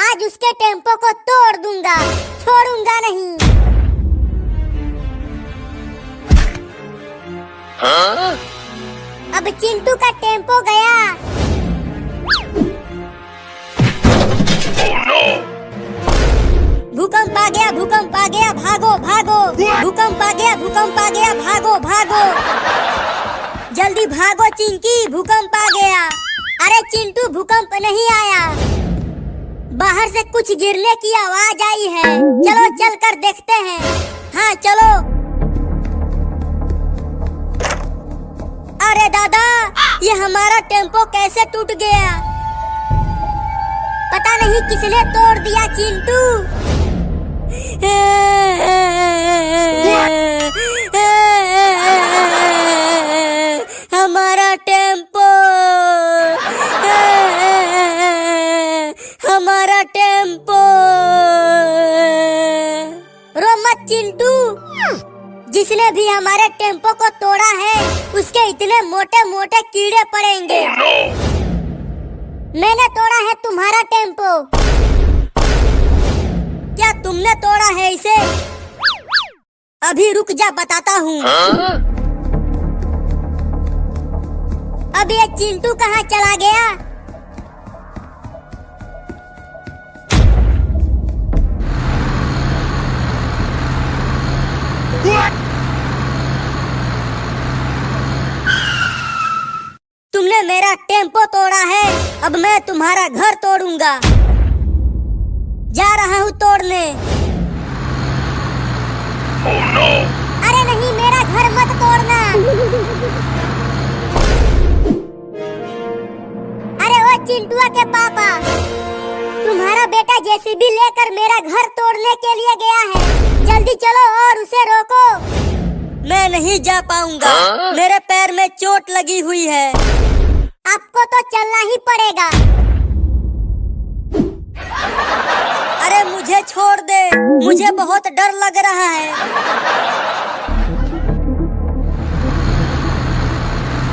आज उसके टेम्पो को तोड़ दूंगा, छोड़ूंगा नहीं। हाँ? अब चिंटू का टेम्पो गया। Oh no! भूकंप आ गया, भूकंप आ गया, भागो भागो। भूकंप आ गया, भूकंप आ गया, भागो भागो। जल्दी भागो चिंकी, भूकंप आ गया। अरे चिंटू, भूकंप नहीं आया, बाहर से कुछ गिरने की आवाज आई है। चलो चल कर देखते हैं। हाँ चलो। अरे दादा, ये हमारा टेम्पो कैसे टूट गया? पता नहीं किसने तोड़ दिया चिंटू। हमारा टेम्पो, हमारा टेम्पो। रो मत चिंटू, जिसने भी हमारे टेम्पो को तोड़ा है उसके इतने मोटे मोटे कीड़े पड़ेंगे। Oh no! मैंने तोड़ा है तुम्हारा टेम्पो। क्या तुमने तोड़ा है इसे? अभी रुक जा, बताता हूँ। हाँ? अब ये चिंटू कहाँ चला गया? तुमने मेरा टेम्पो तोड़ा है, अब मैं तुम्हारा घर तोड़ूंगा। जा रहा हूँ तोड़ने। Oh no! अरे नहीं, मेरा घर मत तोड़ना। अरे ओ चिंटुआ के पापा, तुम्हारा बेटा जेसीबी लेकर मेरा घर तोड़ने के लिए गया है। जल्दी चलो और उसे रोको। मैं नहीं जा पाऊंगा, हाँ? मेरे पैर में चोट लगी हुई है। आपको तो चलना ही पड़ेगा। अरे मुझे छोड़ दे, मुझे बहुत डर लग रहा है।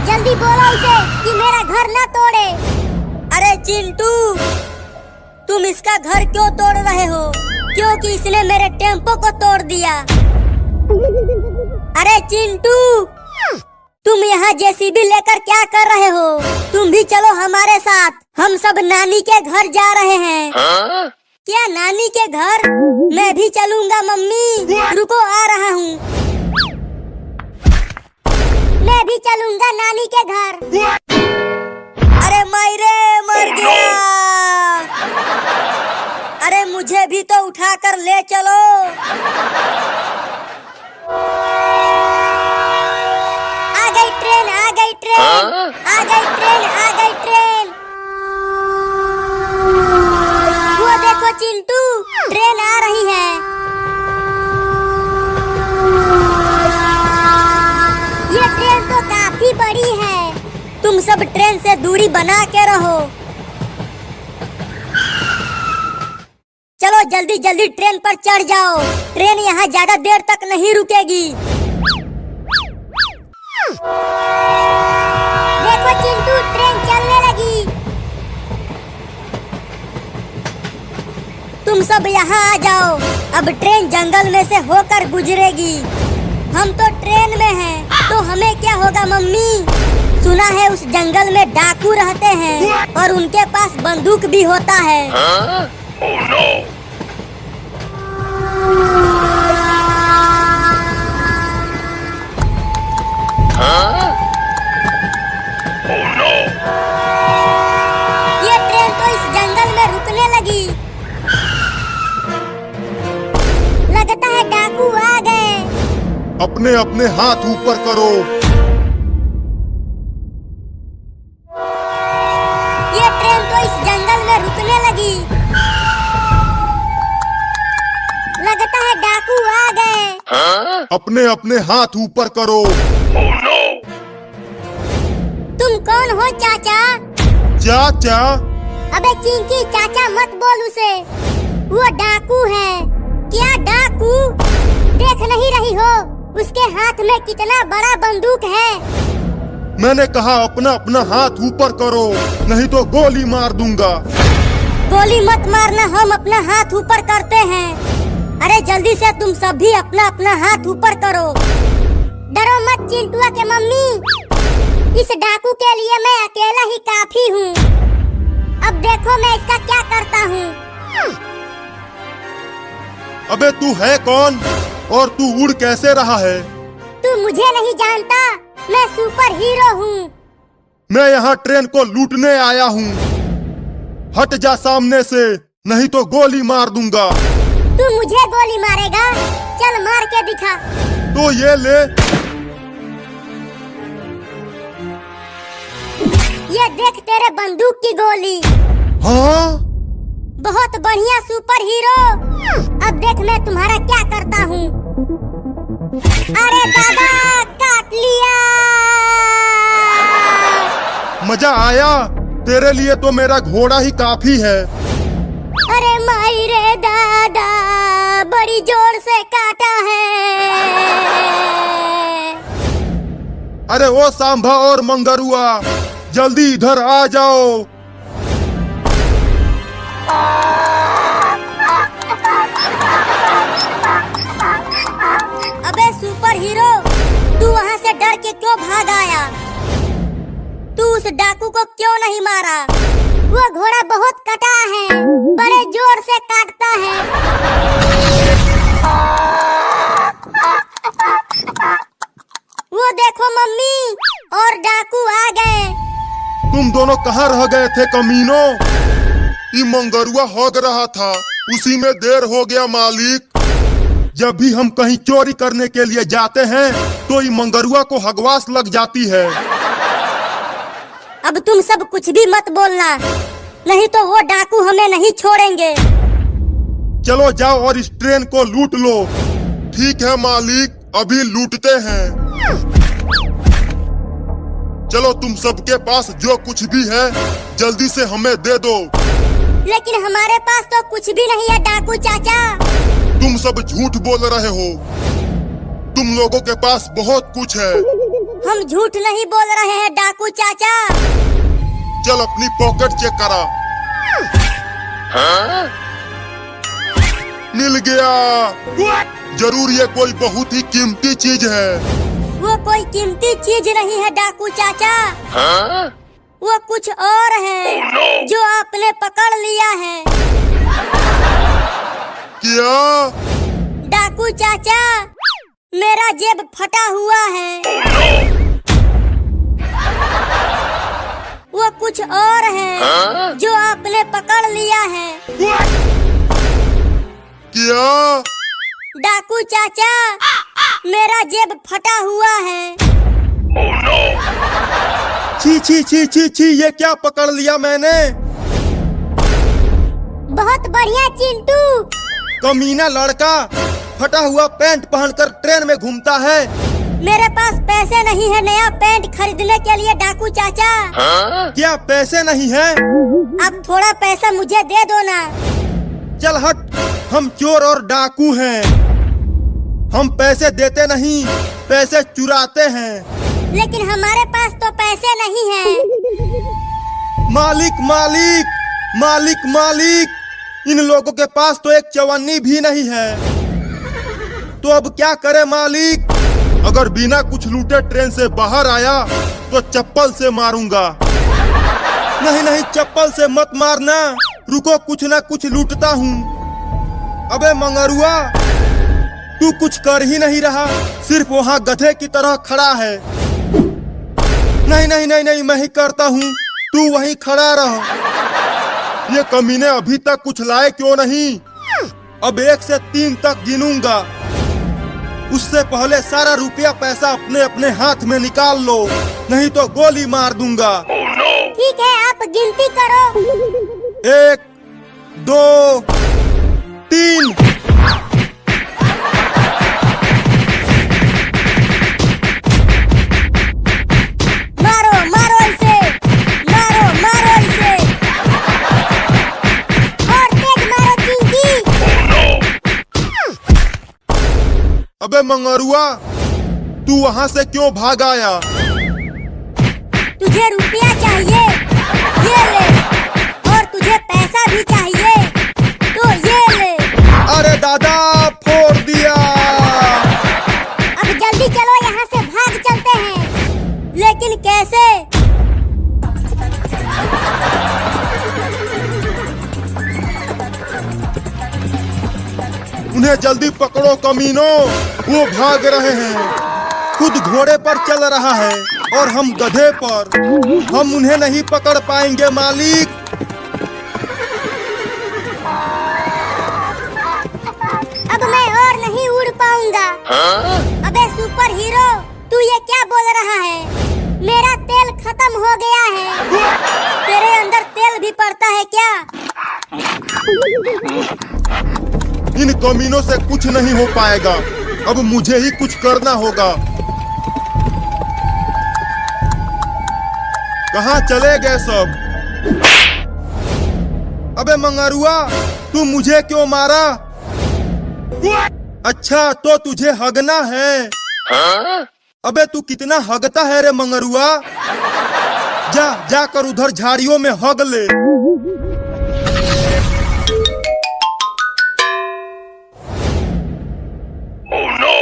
जल्दी बोलो उसे कि मेरा घर ना तोड़े। अरे चिंटू, तुम इसका घर क्यों तोड़ रहे हो? क्योंकि इसने मेरे टेम्पो को तोड़ दिया। अरे चिंटू, तुम यहाँ जेसीबी लेकर क्या कर रहे हो? तुम भी चलो हमारे साथ, हम सब नानी के घर जा रहे हैं। हाँ? क्या नानी के घर? मैं भी चलूंगा मम्मी, रुको आ रहा हूँ। मैं भी चलूंगा नानी के घर। अरे मायरे, मर गया। अरे मुझे भी तो उठाकर ले चलो। आ गई ट्रेन, आ गई ट्रेन, हाँ? आ गई ट्रेन, आ गई ट्रेन। वो देखो चिंटू, ट्रेन आ रही है। ये ट्रेन तो काफी बड़ी है। तुम सब ट्रेन से दूरी बना के रहो। चलो जल्दी जल्दी ट्रेन पर चढ़ जाओ, ट्रेन यहाँ ज्यादा देर तक नहीं रुकेगी। देखो चिंटू, ट्रेन चलने लगी। तुम सब यहाँ आ जाओ, अब ट्रेन जंगल में से होकर गुजरेगी। हम तो ट्रेन में हैं, तो हमें क्या होगा मम्मी? सुना है उस जंगल में डाकू रहते हैं और उनके पास बंदूक भी होता है। हाँ? Oh no! हाँ? Oh no! ये ट्रेन तो इस जंगल में रुकने लगी। लगता है डाकू आ गए। अपने अपने हाथ ऊपर करो। ये ट्रेन तो इस जंगल में रुकने लगी। लगता है डाकू आ गए। हाँ? अपने अपने हाथ ऊपर करो। Oh no! तुम कौन हो चाचा? चाचा? अबे चिंकी, चाचा मत बोल उसे, वो डाकू है। क्या डाकू? देख नहीं रही हो उसके हाथ में कितना बड़ा बंदूक है? मैंने कहा अपना अपना हाथ ऊपर करो, नहीं तो गोली मार दूंगा। गोली मत मारना, हम अपना हाथ ऊपर करते हैं। अरे जल्दी से तुम सब भी अपना अपना हाथ ऊपर करो। डरो मत चिंटुआ के मम्मी, इस डाकू के लिए मैं अकेला ही काफी हूँ। अब देखो मैं इसका क्या करता हूँ। अबे तू है कौन और तू उड़ कैसे रहा है? तू मुझे नहीं जानता, मैं सुपर हीरो हूँ। मैं यहाँ ट्रेन को लूटने आया हूँ। हट जा सामने से, नहीं तो गोली मार दूंगा। तू मुझे गोली मारेगा? चल मार के दिखा। तो ये ले। ये देख तेरे बंदूक की गोली। हाँ? बहुत बढ़िया सुपर हीरो। अब देख मैं तुम्हारा क्या करता हूँ। अरे दादा काट लिया। मजा आया? तेरे लिए तो मेरा घोड़ा ही काफी है। अरे माई रे दादा, बड़ी जोर से काटा है। अरे ओ सांभा और मंगरुआ, जल्दी इधर आ जाओ। अबे सुपर हीरो, तू वहाँ से डर के क्यों भाग आया? तू उस डाकू को क्यों नहीं मारा? वो घोड़ा बहुत कटा है, बड़े जोर से काटता है। वो देखो मम्मी, और डाकू आ गए। तुम दोनों कहाँ रह गए थे कमीनों? ये मंगरुआ हग रहा था, उसी में देर हो गया मालिक। जब भी हम कहीं चोरी करने के लिए जाते हैं तो ये मंगरुआ को हगवास लग जाती है। अब तुम सब कुछ भी मत बोलना, नहीं तो वो डाकू हमें नहीं छोड़ेंगे। चलो जाओ और इस ट्रेन को लूट लो। ठीक है मालिक, अभी लूटते हैं। चलो तुम सबके पास जो कुछ भी है जल्दी से हमें दे दो। लेकिन हमारे पास तो कुछ भी नहीं है डाकू चाचा। तुम सब झूठ बोल रहे हो। तुम लोगों के पास बहुत कुछ है। हम झूठ नहीं बोल रहे हैं डाकू चाचा। चल अपनी पॉकेट चेक करा। Huh? मिल गया। जरूर ये कोई बहुत ही कीमती चीज है। वो कोई कीमती चीज नहीं है डाकू चाचा। Huh? वो कुछ और है Oh, no! जो आपने पकड़ लिया है। क्या? डाकू चाचा, मेरा जेब फटा हुआ है। Oh, no! वो कुछ और है हाँ? जो आपने पकड़ लिया है। क्या? डाकू चाचा, मेरा जेब फटा हुआ है। Oh, no! छी छी छी छी छी, ये क्या पकड़ लिया मैंने? बहुत बढ़िया चिंटू। कमीना लड़का फटा हुआ पैंट पहनकर ट्रेन में घूमता है। मेरे पास पैसे नहीं है नया पैंट खरीदने के लिए डाकू चाचा। Huh? क्या पैसे नहीं है? अब थोड़ा पैसा मुझे दे दो ना। चल हट, हम चोर और डाकू हैं। हम पैसे देते नहीं, पैसे चुराते हैं। लेकिन हमारे पास तो पैसे नहीं है। मालिक मालिक मालिक मालिक, इन लोगों के पास तो एक चवन्नी भी नहीं है। तो अब क्या करे मालिक? अगर बिना कुछ लूटे ट्रेन से बाहर आया तो चप्पल से मारूंगा। नहीं नहीं, चप्पल से मत मारना। रुको, कुछ ना कुछ लूटता हूँ। अबे मंगरुआ, तू कुछ कर ही नहीं रहा, सिर्फ वहाँ गधे की तरह खड़ा है। नहीं नहीं नहीं नहीं, मैं ही करता हूँ, तू वहीं खड़ा रह। ये कमीने अभी तक कुछ लाए क्यों नहीं? अब 1 से 3 तक गिनूंगा। उससे पहले सारा रुपया पैसा अपने अपने हाथ में निकाल लो, नहीं तो गोली मार दूंगा। Oh, no! ठीक है, आप गिनती करो। 1 2 3। मारो मारो इसे, मारो मारो इसे, और तेज मारो चिंकी। अबे मंगरुआ, तू वहाँ से क्यों भाग आया? तुझे रुपया चाहिए? ये ले, और तुझे तुझे पैसा भी चाहिए तो ये ले। अरे दादा, फोड़ दिया। अब जल्दी चलो, यहाँ से भाग चलते हैं। लेकिन कैसे? उन्हें जल्दी पकड़ो कमीनों, वो भाग रहे हैं। खुद घोड़े पर चल रहा है और हम गधे पर। हम उन्हें नहीं पकड़ पाएंगे मालिक। अब मैं और नहीं उड़ पाऊंगा। अबे सुपर हीरो, तू ये क्या बोल रहा है? मेरा तेल खत्म हो गया है। तेरे अंदर तेल भी पड़ता है क्या? इन कमीनों से कुछ नहीं हो पाएगा। अब मुझे ही कुछ करना होगा। कहाँ चले गए सब? अबे मंगरुआ, तू मुझे क्यों मारा? अच्छा, तो तुझे हगना है। अबे तू कितना हगता है रे मंगरुआ? जा जाकर उधर झाड़ियों में हग ले। Oh no!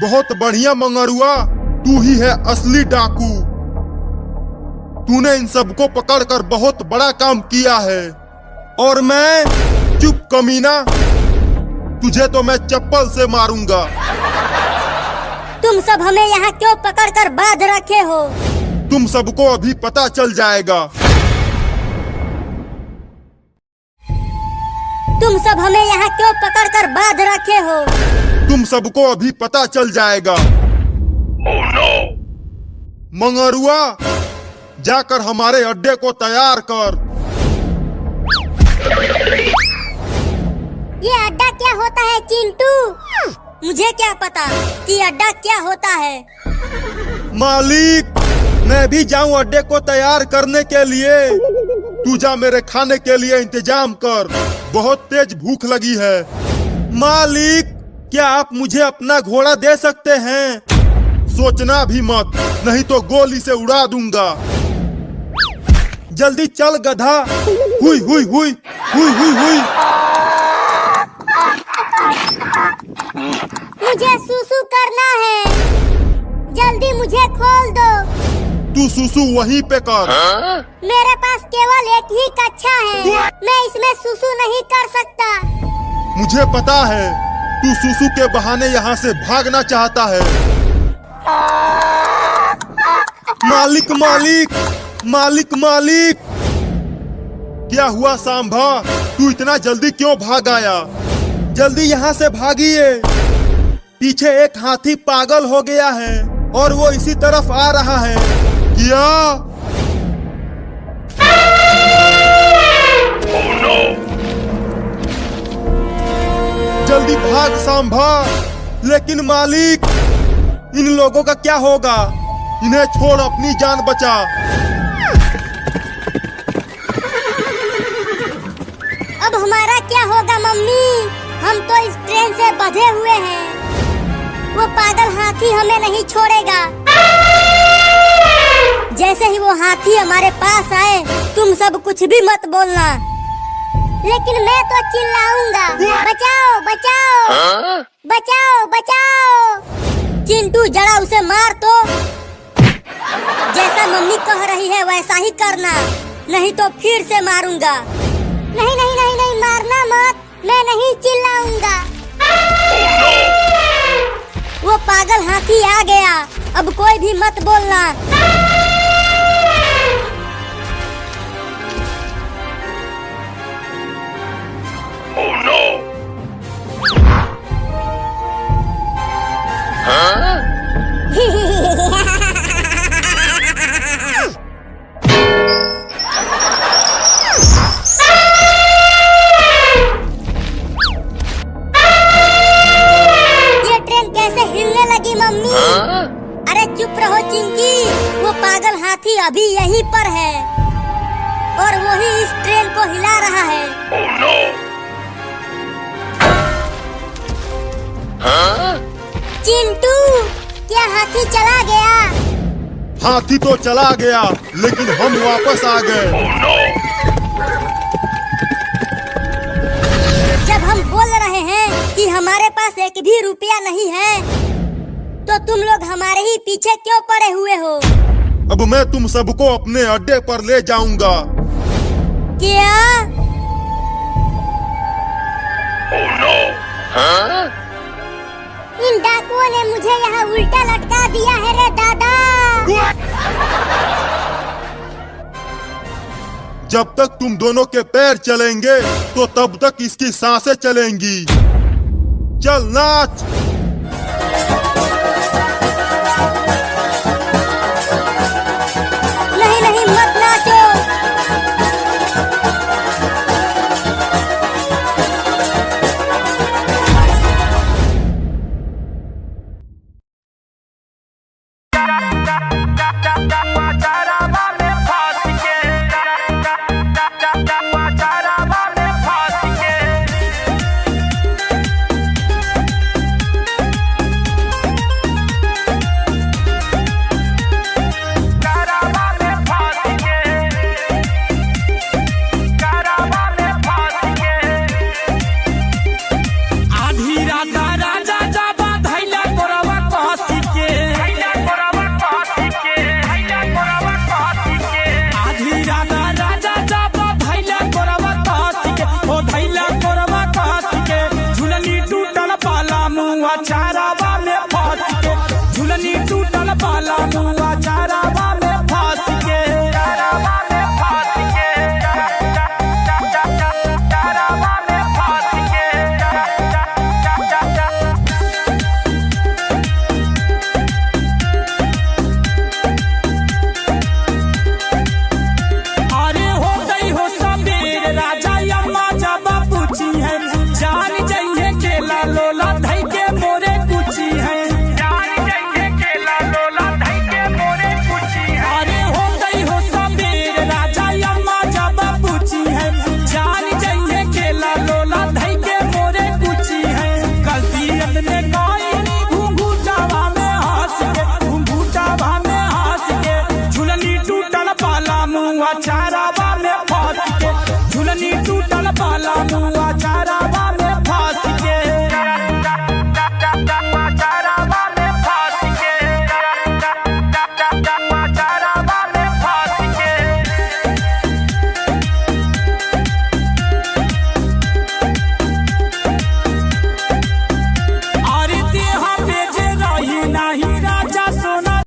बहुत बढ़िया मंगरुआ, तू ही है असली डाकू। तूने इन सबको पकड़कर बहुत बड़ा काम किया है। और मैं? चुप कमीना, तुझे तो मैं चप्पल से मारूंगा। तुम सब हमें यहाँ क्यों पकड़कर बांध रखे हो? तुम सबको अभी पता चल जाएगा। तुम सब हमें यहाँ क्यों पकड़कर बांध रखे हो? तुम सबको अभी पता चल जाएगा। Oh no! मंगरुआ, जाकर हमारे अड्डे को तैयार कर। ये अड्डा क्या होता है चिंटू? मुझे क्या पता कि अड्डा क्या होता है। मालिक, मैं भी जाऊं अड्डे को तैयार करने के लिए? तू जा, मेरे खाने के लिए इंतजाम कर। बहुत तेज भूख लगी है। मालिक, क्या आप मुझे अपना घोड़ा दे सकते हैं? सोचना भी मत, नहीं तो गोली से उड़ा दूंगा। जल्दी चल गधा। हुई हुई हुई हुई हुई हुई। मुझे सुसु करना है, जल्दी मुझे खोल दो। तू सुसु वहीं पे कर। मेरे पास केवल एक ही कच्छा है, मैं इसमें सुसु नहीं कर सकता। मुझे पता है, तू सुसु के बहाने यहाँ से भागना चाहता है। मालिक मालिक मालिक मालिक, क्या हुआ सांभा? तू इतना जल्दी क्यों भाग आया? जल्दी यहाँ से भागिए। पीछे एक हाथी पागल हो गया है और वो इसी तरफ आ रहा है। क्या? Oh no! जल्दी भाग सांभा। लेकिन मालिक, इन लोगों का क्या होगा? इन्हें छोड़, अपनी जान बचा। अब हमारा क्या होगा मम्मी? हम तो इस ट्रेन से बंधे हुए हैं। वो पागल हाथी हमें नहीं छोड़ेगा। जैसे ही वो हाथी हमारे पास आए, तुम सब कुछ भी मत बोलना। लेकिन मैं तो चिल्लाऊंगा, बचाओ बचाओ बचाओ बचाओ। चिंटू, जरा उसे मार तो। जैसा मम्मी कह रही है वैसा ही करना, नहीं तो फिर से मारूंगा। नहीं नहीं नहीं नहीं, मारना मत, मैं नहीं चिल्लाऊंगा। वो पागल हाथी आ गया, अब कोई भी मत बोलना। Oh no! ये ट्रेन कैसे हिलने लगी मम्मी? अरे चुप रहो चिंकी, वो पागल हाथी अभी यहीं पर है और वही इस ट्रेन को हिला रहा है। Oh no! चिंटू, क्या हाथी चला गया? हाथी तो चला गया लेकिन हम वापस आ गए। Oh no! जब हम बोल रहे हैं कि हमारे पास एक भी रुपया नहीं है, तो तुम लोग हमारे ही पीछे क्यों पड़े हुए हो? अब मैं तुम सबको अपने अड्डे पर ले जाऊंगा। क्या? Oh no! Huh? इन डाकुओं ने मुझे यहाँ उल्टा लटका दिया है रे दादा। जब तक तुम दोनों के पैर चलेंगे तो तब तक इसकी सांसें चलेंगी। चल नाच।